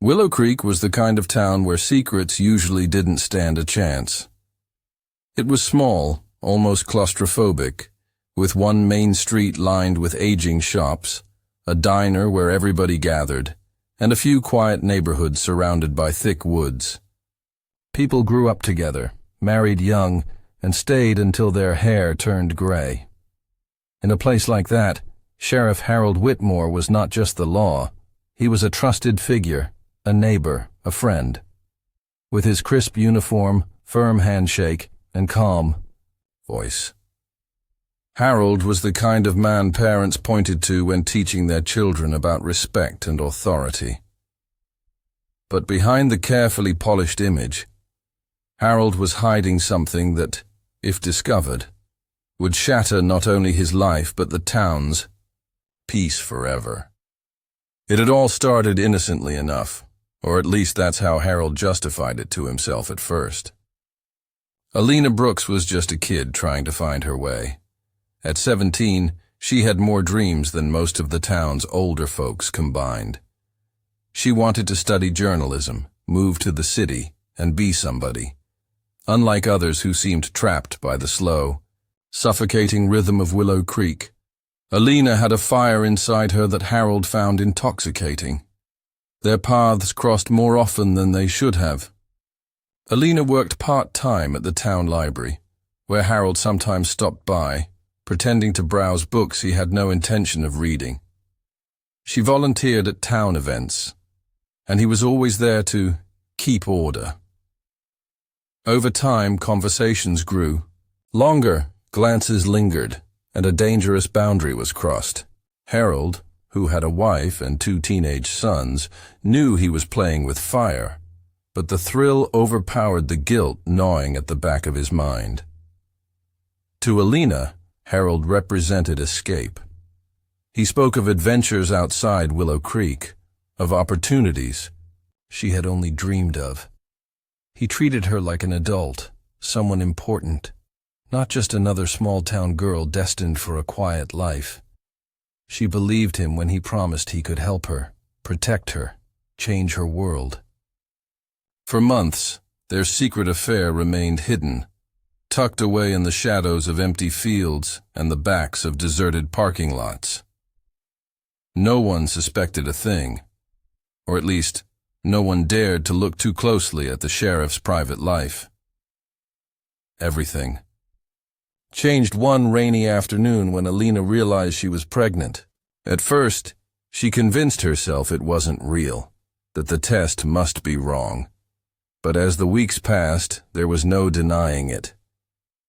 Willow Creek was the kind of town where secrets usually didn't stand a chance. It was small, almost claustrophobic, with one main street lined with aging shops, a diner where everybody gathered, and a few quiet neighborhoods surrounded by thick woods. People grew up together, married young, and stayed until their hair turned gray. In a place like that, Sheriff Harold Whitmore was not just the law. He was a trusted figure, a neighbor, a friend. With his crisp uniform, firm handshake, and calm voice. Harold was the kind of man parents pointed to when teaching their children about respect and authority. But behind the carefully polished image, Harold was hiding something that, if discovered, would shatter not only his life but the town's peace forever. It had all started innocently enough, or at least that's how Harold justified it to himself at first. Alina Brooks was just a kid trying to find her way. At 17, she had more dreams than most of the town's older folks combined. She wanted to study journalism, move to the city, and be somebody. Unlike others who seemed trapped by the slow, suffocating rhythm of Willow Creek, Alina had a fire inside her that Harold found intoxicating. Their paths crossed more often than they should have. Alina worked part-time at the town library, where Harold sometimes stopped by, pretending to browse books he had no intention of reading. She volunteered at town events, and he was always there to keep order. Over time, conversations grew. Longer, glances lingered, and a dangerous boundary was crossed. Harold, who had a wife and 2 teenage sons, knew he was playing with fire, but the thrill overpowered the guilt gnawing at the back of his mind. To Alina, Harold represented escape. He spoke of adventures outside Willow Creek, of opportunities she had only dreamed of. He treated her like an adult, someone important, not just another small-town girl destined for a quiet life. She believed him when he promised he could help her, protect her, change her world. For months, their secret affair remained hidden, tucked away in the shadows of empty fields and the backs of deserted parking lots. No one suspected a thing, or at least, no one dared to look too closely at the sheriff's private life. Everything changed one rainy afternoon when Alina realized she was pregnant. At first, she convinced herself it wasn't real, that the test must be wrong. But as the weeks passed, there was no denying it.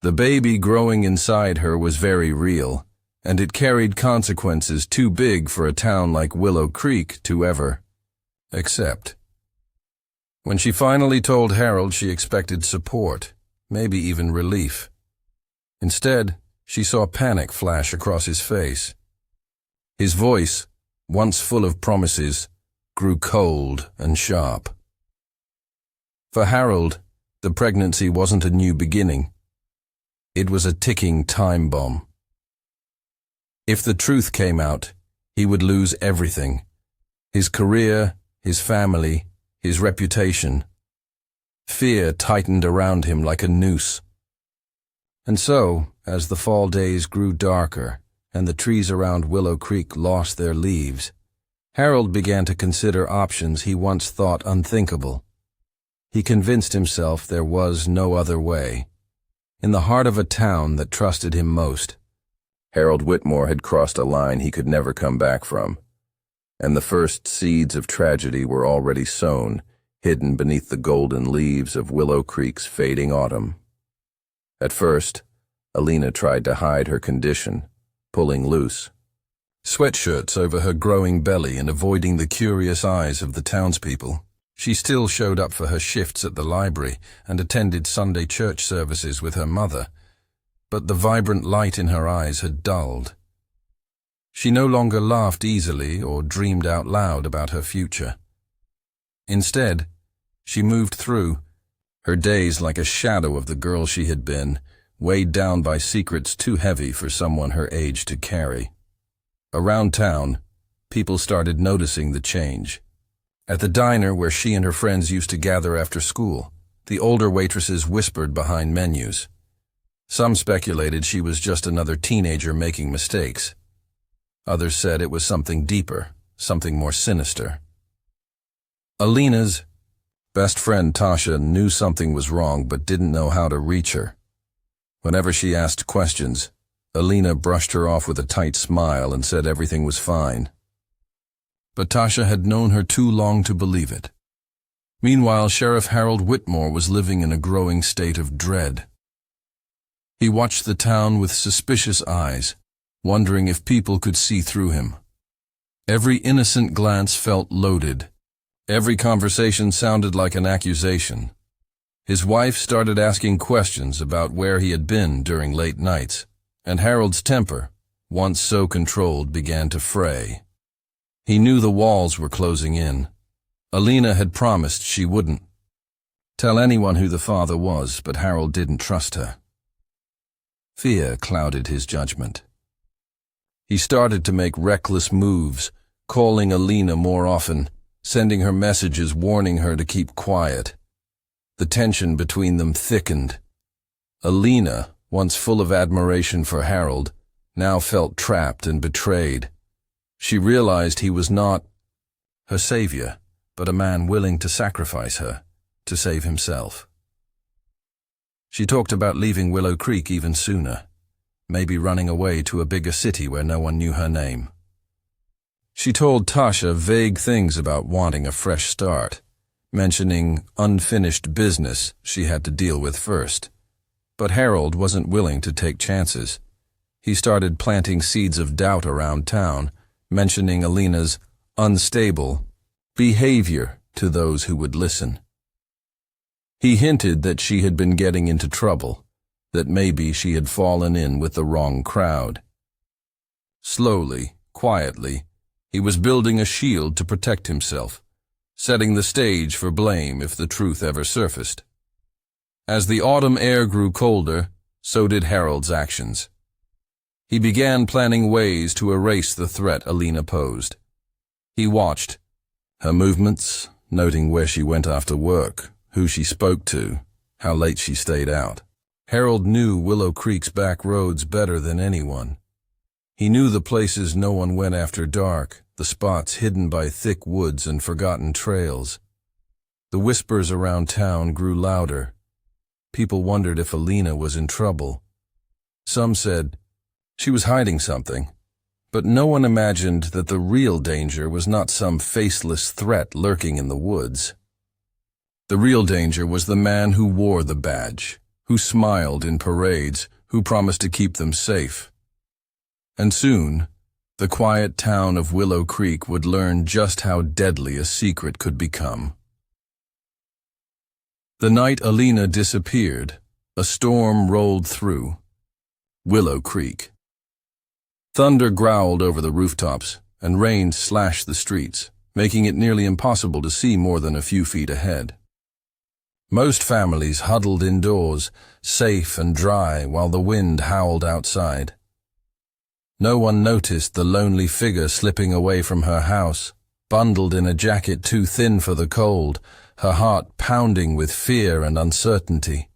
The baby growing inside her was very real, and it carried consequences too big for a town like Willow Creek to ever accept. When she finally told Harold, she expected support, maybe even relief. Instead, she saw panic flash across his face. His voice, once full of promises, grew cold and sharp. For Harold, the pregnancy wasn't a new beginning. It was a ticking time bomb. If the truth came out, he would lose everything. His career, his family, his reputation. Fear tightened around him like a noose. And so, as the fall days grew darker and the trees around Willow Creek lost their leaves, Harold began to consider options he once thought unthinkable. He convinced himself there was no other way. In the heart of a town that trusted him most, Harold Whitmore had crossed a line he could never come back from, and the first seeds of tragedy were already sown, hidden beneath the golden leaves of Willow Creek's fading autumn. At first, Alina tried to hide her condition, pulling loose sweatshirts over her growing belly and avoiding the curious eyes of the townspeople. She still showed up for her shifts at the library and attended Sunday church services with her mother, but the vibrant light in her eyes had dulled. She no longer laughed easily or dreamed out loud about her future. Instead, she moved through, her days like a shadow of the girl she had been, weighed down by secrets too heavy for someone her age to carry. Around town, people started noticing the change. At the diner where she and her friends used to gather after school, the older waitresses whispered behind menus. Some speculated she was just another teenager making mistakes. Others said it was something deeper, something more sinister. Alina's best friend Tasha knew something was wrong but didn't know how to reach her. Whenever she asked questions, Alina brushed her off with a tight smile and said everything was fine. But Tasha had known her too long to believe it. Meanwhile, Sheriff Harold Whitmore was living in a growing state of dread. He watched the town with suspicious eyes, wondering if people could see through him. Every innocent glance felt loaded. Every conversation sounded like an accusation. His wife started asking questions about where he had been during late nights, and Harold's temper, once so controlled, began to fray. He knew the walls were closing in. Alina had promised she wouldn't tell anyone who the father was, but Harold didn't trust her. Fear clouded his judgment. He started to make reckless moves, calling Alina more often, sending her messages warning her to keep quiet. The tension between them thickened. Alina, once full of admiration for Harold, now felt trapped and betrayed. She realized he was not her savior, but a man willing to sacrifice her to save himself. She talked about leaving Willow Creek even sooner, maybe running away to a bigger city where no one knew her name. She told Tasha vague things about wanting a fresh start, mentioning unfinished business she had to deal with first. But Harold wasn't willing to take chances. He started planting seeds of doubt around town, mentioning Alina's unstable behavior to those who would listen. He hinted that she had been getting into trouble, that maybe she had fallen in with the wrong crowd. Slowly, quietly, he was building a shield to protect himself, setting the stage for blame if the truth ever surfaced. As the autumn air grew colder, so did Harold's actions. He began planning ways to erase the threat Alina posed. He watched her movements, noting where she went after work, who she spoke to, how late she stayed out. Harold knew Willow Creek's back roads better than anyone. He knew the places no one went after dark, the spots hidden by thick woods and forgotten trails. The whispers around town grew louder. People wondered if Alina was in trouble. Some said she was hiding something, but no one imagined that the real danger was not some faceless threat lurking in the woods. The real danger was the man who wore the badge, who smiled in parades, who promised to keep them safe. And soon, the quiet town of Willow Creek would learn just how deadly a secret could become. The night Alina disappeared, a storm rolled through Willow Creek. Thunder growled over the rooftops, and rain slashed the streets, making it nearly impossible to see more than a few feet ahead. Most families huddled indoors, safe and dry, while the wind howled outside. No one noticed the lonely figure slipping away from her house, bundled in a jacket too thin for the cold, her heart pounding with fear and uncertainty.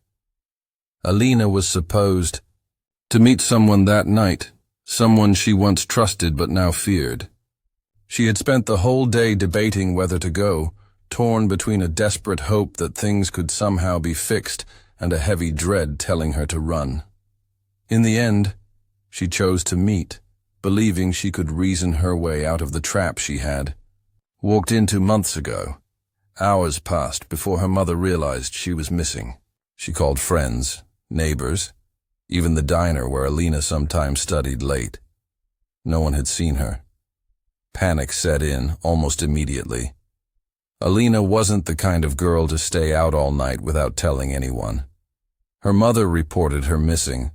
Alina was supposed to meet someone that night, someone she once trusted but now feared. She had spent the whole day debating whether to go, torn between a desperate hope that things could somehow be fixed and a heavy dread telling her to run. In the end, she chose to meet, believing she could reason her way out of the trap she had walked into months ago. Hours passed before her mother realized she was missing. She called friends, neighbors, even the diner where Alina sometimes studied late. No one had seen her. Panic set in almost immediately. Alina wasn't the kind of girl to stay out all night without telling anyone. Her mother reported her missing.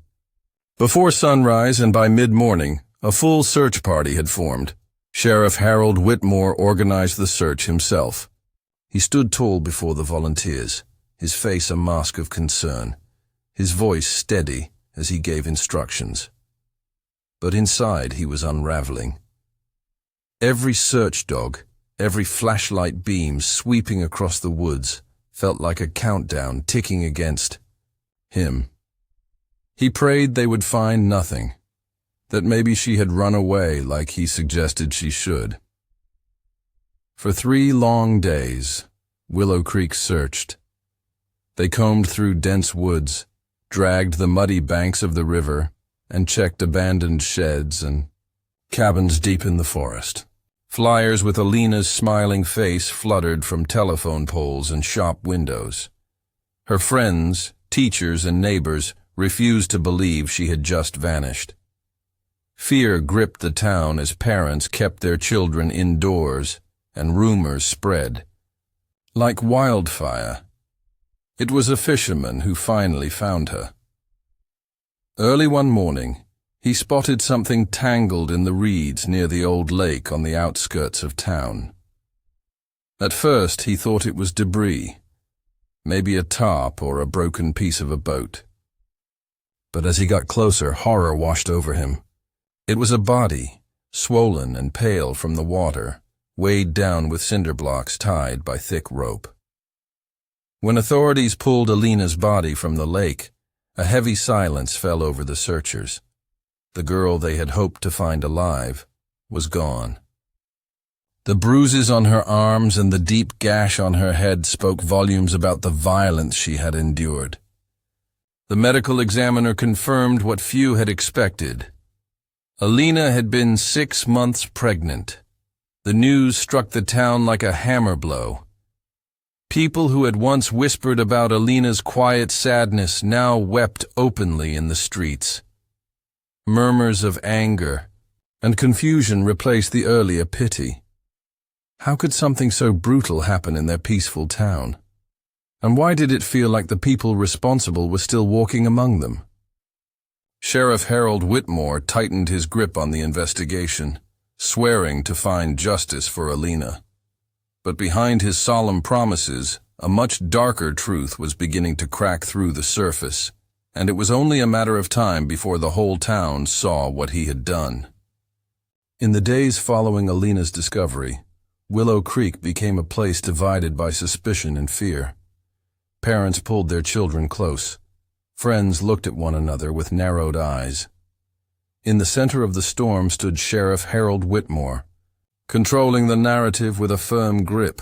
Before sunrise and by mid-morning, a full search party had formed. Sheriff Harold Whitmore organized the search himself. He stood tall before the volunteers, his face a mask of concern, his voice steady as he gave instructions. But inside he was unraveling. Every search dog, Every flashlight beam sweeping across the woods felt like a countdown ticking against him. He prayed they would find nothing, that maybe she had run away like he suggested she should. For 3 long days, Willow Creek searched. They combed through dense woods, dragged the muddy banks of the river, and checked abandoned sheds and cabins deep in the forest. Flyers with Alina's smiling face fluttered from telephone poles and shop windows. Her friends, teachers, and neighbors refused to believe she had just vanished. Fear gripped the town as parents kept their children indoors, and rumors spread. Like wildfire, it was a fisherman who finally found her. Early one morning, he spotted something tangled in the reeds near the old lake on the outskirts of town. At first, he thought it was debris, maybe a tarp or a broken piece of a boat. But as he got closer, horror washed over him. It was a body, swollen and pale from the water, weighed down with cinder blocks tied by thick rope. When authorities pulled Alina's body from the lake, a heavy silence fell over the searchers. The girl they had hoped to find alive was gone. The bruises on her arms and the deep gash on her head spoke volumes about the violence she had endured. The medical examiner confirmed what few had expected. Alina had been 6 months pregnant. The news struck the town like a hammer blow. People who had once whispered about Alina's quiet sadness now wept openly in the streets. Murmurs of anger and confusion replaced the earlier pity. How could something so brutal happen in their peaceful town? And why did it feel like the people responsible were still walking among them? Sheriff Harold Whitmore tightened his grip on the investigation, swearing to find justice for Alina. But behind his solemn promises, a much darker truth was beginning to crack through the surface, and it was only a matter of time before the whole town saw what he had done. In the days following Alina's discovery, Willow Creek became a place divided by suspicion and fear. Parents pulled their children close. Friends looked at one another with narrowed eyes. In the center of the storm stood Sheriff Harold Whitmore, controlling the narrative with a firm grip.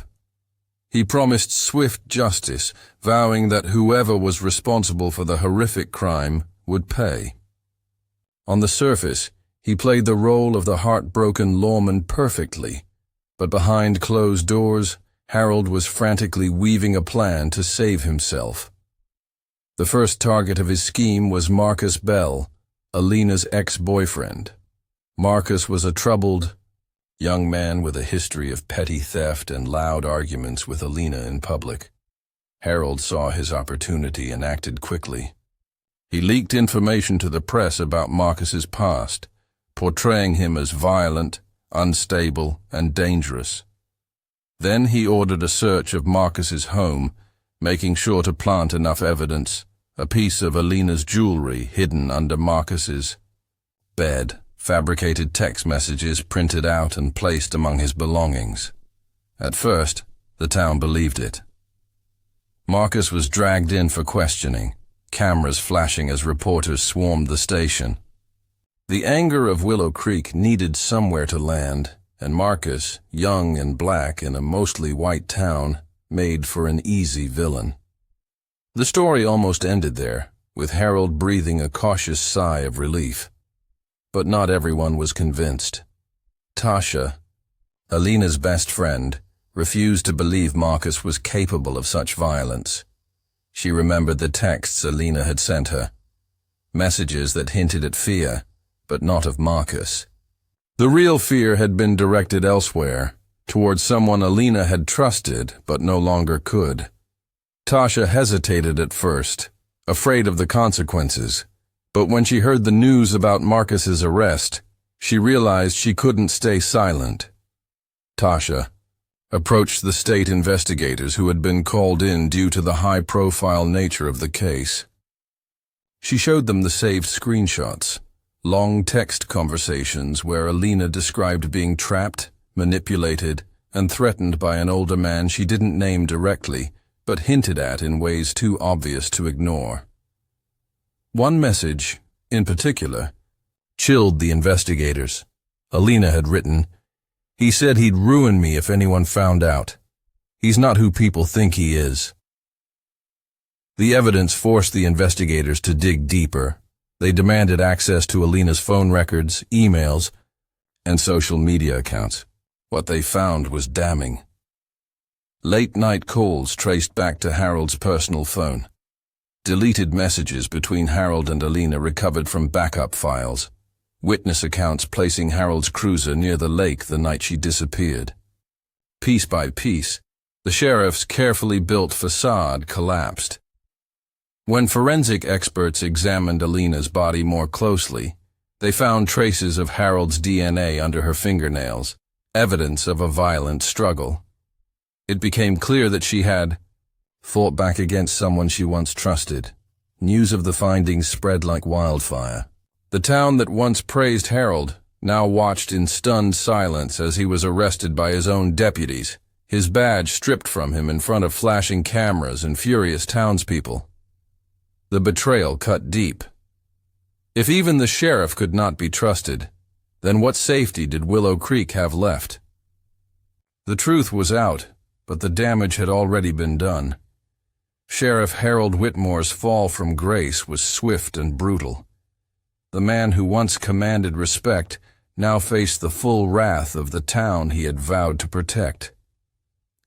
He promised swift justice, vowing that whoever was responsible for the horrific crime would pay. On the surface, he played the role of the heartbroken lawman perfectly, but behind closed doors, Harold was frantically weaving a plan to save himself. The first target of his scheme was Marcus Bell, Alina's ex-boyfriend. Marcus was a troubled young man with a history of petty theft and loud arguments with Alina in public. Harold saw his opportunity and acted quickly. He leaked information to the press about Marcus's past, portraying him as violent, unstable, and dangerous. Then he ordered a search of Marcus's home, making sure to plant enough evidence, a piece of Alina's jewelry hidden under Marcus's bed, fabricated text messages printed out and placed among his belongings. At first, the town believed it. Marcus was dragged in for questioning, cameras flashing as reporters swarmed the station. The anger of Willow Creek needed somewhere to land, and Marcus, young and black in a mostly white town, made for an easy villain. The story almost ended there, with Harold breathing a cautious sigh of relief. But not everyone was convinced. Tasha, Alina's best friend, refused to believe Marcus was capable of such violence. She remembered the texts Alina had sent her, messages that hinted at fear, but not of Marcus. The real fear had been directed elsewhere, towards someone Alina had trusted but no longer could. Tasha hesitated at first, afraid of the consequences, but when she heard the news about Marcus's arrest, she realized she couldn't stay silent. Tasha approached the state investigators who had been called in due to the high-profile nature of the case. She showed them the saved screenshots, long text conversations where Alina described being trapped, manipulated, and threatened by an older man she didn't name directly, but hinted at in ways too obvious to ignore. One message, in particular, chilled the investigators. Alina had written, "He said he'd ruin me if anyone found out. He's not who people think he is." The evidence forced the investigators to dig deeper. They demanded access to Alina's phone records, emails, and social media accounts. What they found was damning. Late-night calls traced back to Harold's personal phone. Deleted messages between Harold and Alina recovered from backup files. Witness accounts placing Harold's cruiser near the lake the night she disappeared. Piece by piece, the sheriff's carefully built facade collapsed. When forensic experts examined Alina's body more closely, they found traces of Harold's DNA under her fingernails, evidence of a violent struggle. It became clear that she had fought back against someone she once trusted. News of the findings spread like wildfire. The town that once praised Harold now watched in stunned silence as he was arrested by his own deputies, his badge stripped from him in front of flashing cameras and furious townspeople. The betrayal cut deep. If even the sheriff could not be trusted, then what safety did Willow Creek have left? The truth was out, but the damage had already been done. Sheriff Harold Whitmore's fall from grace was swift and brutal. The man who once commanded respect now faced the full wrath of the town he had vowed to protect.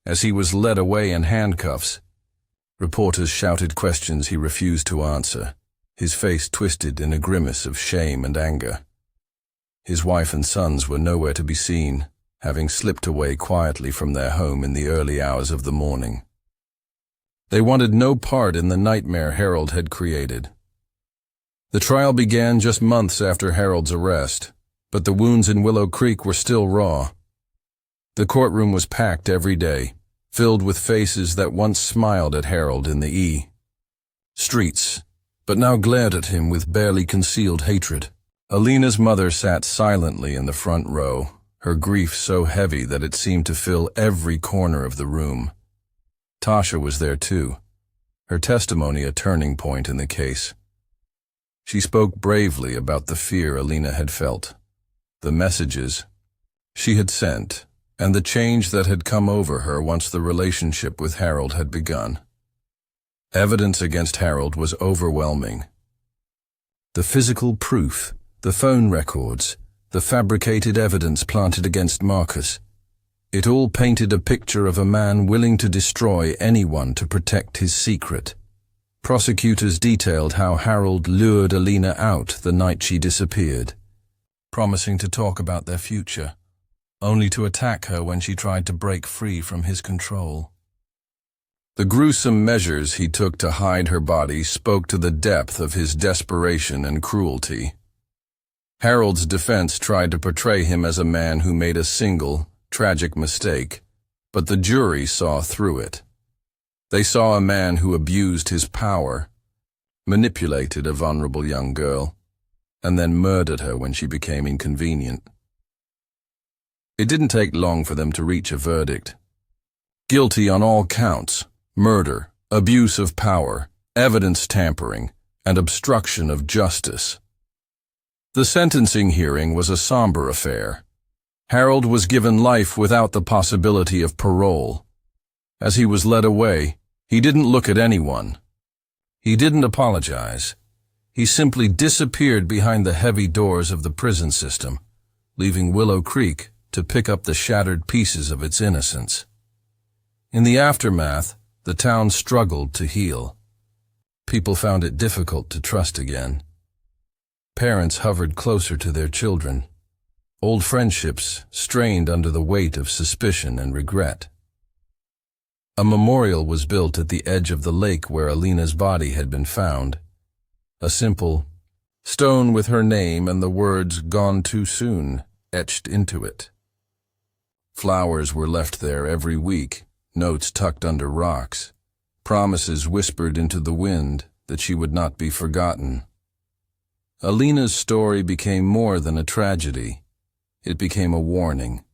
As he was led away in handcuffs, reporters shouted questions he refused to answer, his face twisted in a grimace of shame and anger. His wife and sons were nowhere to be seen, having slipped away quietly from their home in the early hours of the morning. They wanted no part in the nightmare Harold had created. The trial began just months after Harold's arrest, but the wounds in Willow Creek were still raw. The courtroom was packed every day, filled with faces that once smiled at Harold in the streets, but now glared at him with barely concealed hatred. Alina's mother sat silently in the front row, her grief so heavy that it seemed to fill every corner of the room. Tasha was there too, her testimony a turning point in the case. She spoke bravely about the fear Alina had felt, the messages she had sent, and the change that had come over her once the relationship with Harold had begun. Evidence against Harold was overwhelming. The physical proof, the phone records, the fabricated evidence planted against Marcus. It all painted a picture of a man willing to destroy anyone to protect his secret. Prosecutors detailed how Harold lured Alina out the night she disappeared, promising to talk about their future, only to attack her when she tried to break free from his control. The gruesome measures he took to hide her body spoke to the depth of his desperation and cruelty. Harold's defense tried to portray him as a man who made a single, tragic mistake, but the jury saw through it. They saw a man who abused his power, manipulated a vulnerable young girl, and then murdered her when she became inconvenient. It didn't take long for them to reach a verdict. Guilty on all counts: murder, abuse of power, evidence tampering, and obstruction of justice. The sentencing hearing was a somber affair. Harold was given life without the possibility of parole. As he was led away, he didn't look at anyone. He didn't apologize. He simply disappeared behind the heavy doors of the prison system, leaving Willow Creek to pick up the shattered pieces of its innocence. In the aftermath, the town struggled to heal. People found it difficult to trust again. Parents hovered closer to their children. Old friendships strained under the weight of suspicion and regret. A memorial was built at the edge of the lake where Alina's body had been found. A simple stone with her name and the words "Gone too soon" etched into it. Flowers were left there every week, notes tucked under rocks, promises whispered into the wind that she would not be forgotten. Alina's story became more than a tragedy. It became a warning.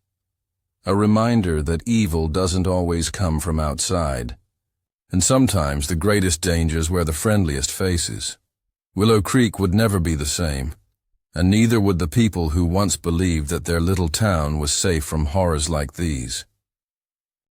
a reminder that evil doesn't always come from outside. And sometimes the greatest dangers wear the friendliest faces. Willow Creek would never be the same, and neither would the people who once believed that their little town was safe from horrors like these.